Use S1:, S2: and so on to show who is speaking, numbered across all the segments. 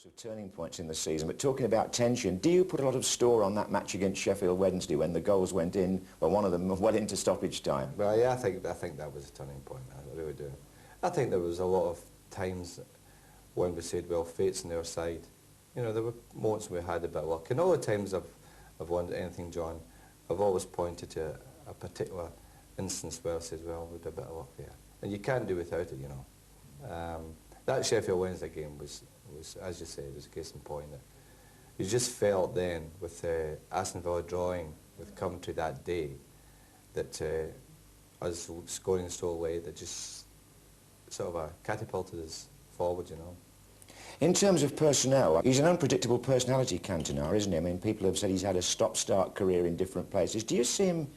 S1: sorts of turning points in the season, but talking about tension, do you put a lot of store on that match against Sheffield Wednesday when the goals went in, well, one of them well into stoppage time?
S2: Well, yeah, I think that was a turning point, I really do. I think there was a lot of times when we said, well, fate's on our side. You know, there were moments we had a bit of luck, and all the times I've won anything, John, I've always pointed to a particular instance where I said, well, we had a bit of luck there. And you can't do without it, you know. That Sheffield Wednesday game was, as you say, was a case in point. That you just felt then, with Aston Villa drawing with Coventry that day, that us scoring so late, that just sort of catapulted us forward, you know.
S1: In terms of personnel, he's an unpredictable personality, Cantona, isn't he? I mean, people have said he's had a stop-start career in different places. Do you see him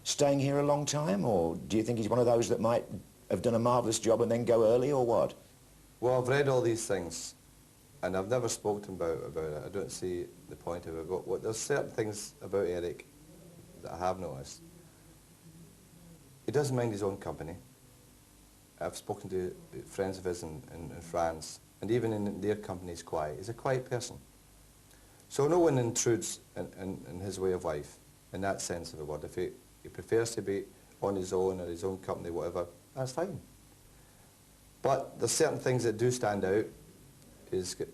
S1: staying here a long time, or do you think he's one of those that might have done a marvellous job and then go early, or what?
S2: Well, I've read all these things, and I've never spoken about it. I don't see the point of it. But there's certain things about Eric that I have noticed. He doesn't mind his own company. I've spoken to friends of his in France, and even in their company he's quiet. He's a quiet person. So no one intrudes in his way of life, in that sense of the word. If he prefers to be on his own or his own company, whatever, that's fine. But there's certain things that do stand out. He's got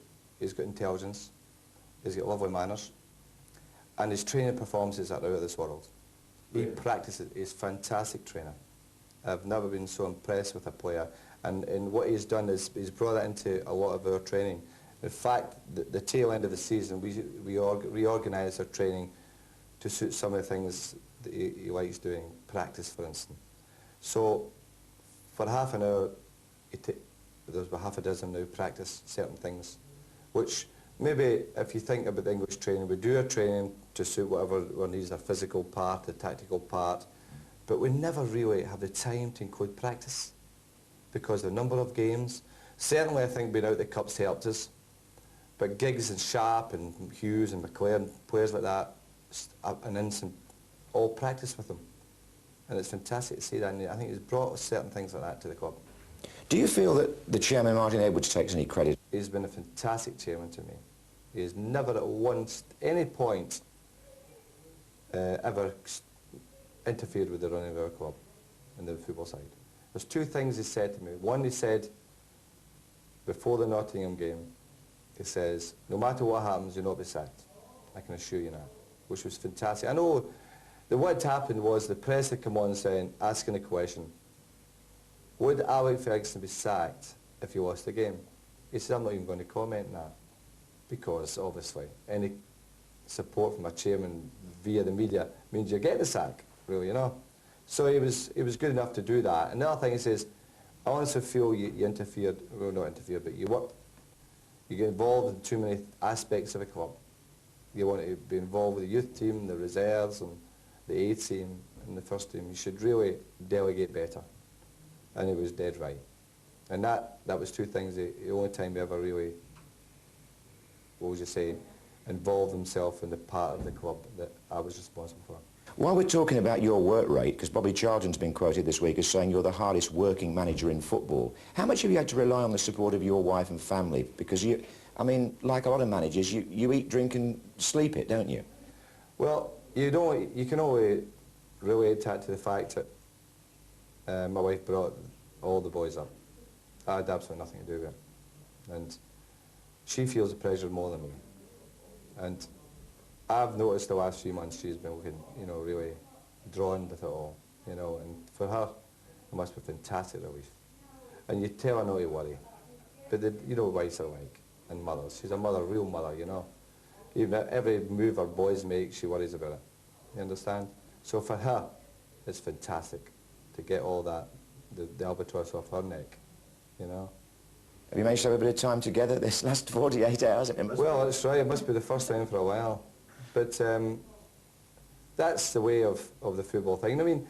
S2: intelligence, he's got lovely manners, and his training performances are out of this world. He practices, he's a fantastic trainer. I've never been so impressed with a player, and what he's done is he's brought that into a lot of our training. In fact, the tail end of the season, we reorganised our training to suit some of the things that he likes doing, practice for instance. So for half an hour, there's about half a dozen now practice certain things, which maybe if you think about the English training, we do our training to suit whatever our needs, our physical part, the tactical part, but we never really have the time to include practice because of the number of games. Certainly I think being out the Cups helped us, but Giggs and Sharp and Hughes and McLaren, players like that, an instant, all practice with them. And it's fantastic to see that, and I think he's brought certain things like that to the club.
S1: Do you feel that the chairman, Martin Edwards, takes any credit?
S2: He's been a fantastic chairman to me. He has never at any point ever interfered with the running of our club and the football side. There's two things he said to me. One, he said, before the Nottingham game, he says, no matter what happens, you'll not be sacked. I can assure you that, which was fantastic. I know that what happened was the press had come on saying, asking a question, would Alex Ferguson be sacked if he lost the game? He said, I'm not even going to comment on that, because obviously any support from a chairman via the media means you're getting a sack, really, you know. So he was good enough to do that. And the other thing he says, I honestly feel you interfered, well not interfered, but you get involved in too many aspects of a club. You want to be involved with the youth team, the reserves, and the A team, and the first team. You should really delegate better. And he was dead right. And that was two things, the only time he ever really, what would you say, involved himself in the part of the club that I was responsible for.
S1: While we're talking about your work rate, because Bobby Charlton's been quoted this week as saying you're the hardest working manager in football, how much have you had to rely on the support of your wife and family? Because you, I mean, like a lot of managers, you eat, drink and sleep it, don't you?
S2: Well, you can only relate that to the fact that my wife brought all the boys up. I had absolutely nothing to do with it. And she feels the pressure more than me. And I've noticed the last few months she's been looking, you know, really drawn with it all, you know, and for her it must be fantastic relief. And you tell her not to worry. But you know what wives are like, and mothers. She's a mother, a real mother, you know. Even every move her boys make, she worries about it. You understand? So for her, it's fantastic to get all that, the albatross off her neck, you know.
S1: Have you managed to have a bit of time together this last 48 hours?
S2: Well, that's right. It must be the first time for a while. But that's the way of the football thing. I mean,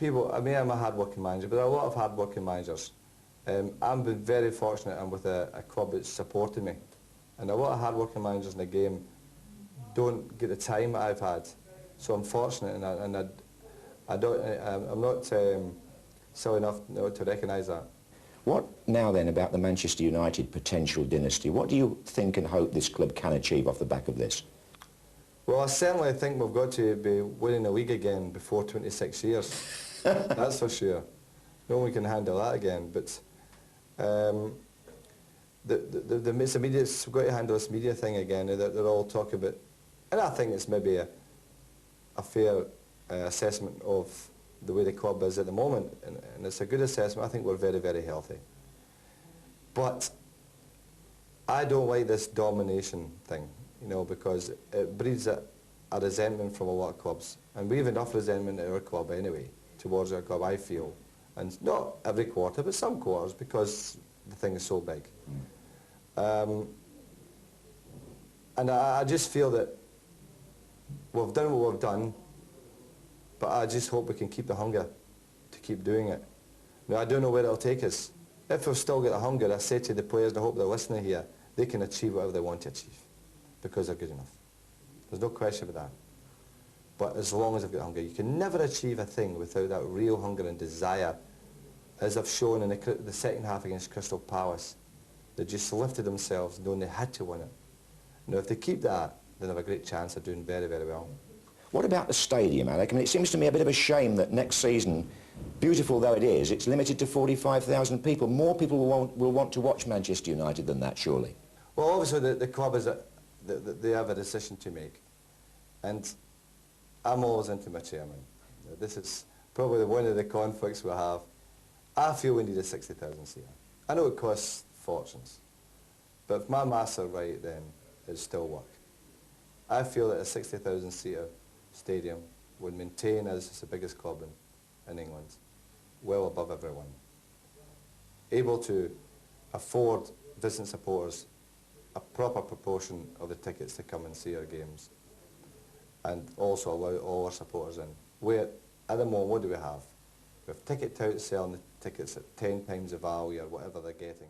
S2: I'm a hard-working manager, but there are a lot of hard-working managers. I've been very fortunate. I'm with a club that's supported me. And a lot of hard-working managers in the game don't get the time I've had. So I'm fortunate, and I'm not silly enough to recognise that.
S1: What now then about the Manchester United potential dynasty? What do you think and hope this club can achieve off the back of this?
S2: Well, I certainly think we've got to be winning a league again before 26 years. That's for sure. No one can handle that again. But it's media, we've got to handle this media thing again. They're all talking about, and I think it's maybe a fair assessment of the way the club is at the moment, and it's a good assessment. I think we're very, very healthy. But I don't like this domination thing, you know, because it breeds a resentment from a lot of clubs. And we have enough resentment at our club anyway, towards our club, I feel. And not every quarter, but some quarters, because the thing is so big. And I just feel that we've done what we've done, but I just hope we can keep the hunger to keep doing it. Now, I don't know where it'll take us. If we've still got the hunger, I say to the players, and I hope they're listening here, they can achieve whatever they want to achieve, because they're good enough. There's no question about that. But as long as they've got hunger, you can never achieve a thing without that real hunger and desire, as I've shown in the second half against Crystal Palace. They just lifted themselves, knowing they had to win it. Now, if they keep that, then they have a great chance of doing very, very well.
S1: What about the stadium, Alec? I mean, it seems to me a bit of a shame that next season, beautiful though it is, it's limited to 45,000 people. More people will want to watch Manchester United than that, surely.
S2: Well, obviously, the club they have a decision to make. And I'm always into my chairman. This is probably one of the conflicts we have. I feel we need a 60,000 seater. I know it costs fortunes, but if my maths are right, then it still work. I feel that a 60,000 seater stadium would maintain us as the biggest club in England, well above everyone. Able to afford visiting supporters a proper proportion of the tickets to come and see our games, and also allow all our supporters in. Where, at the moment, what do we have? We have ticket touts selling the tickets at 10 times the value or whatever they're getting.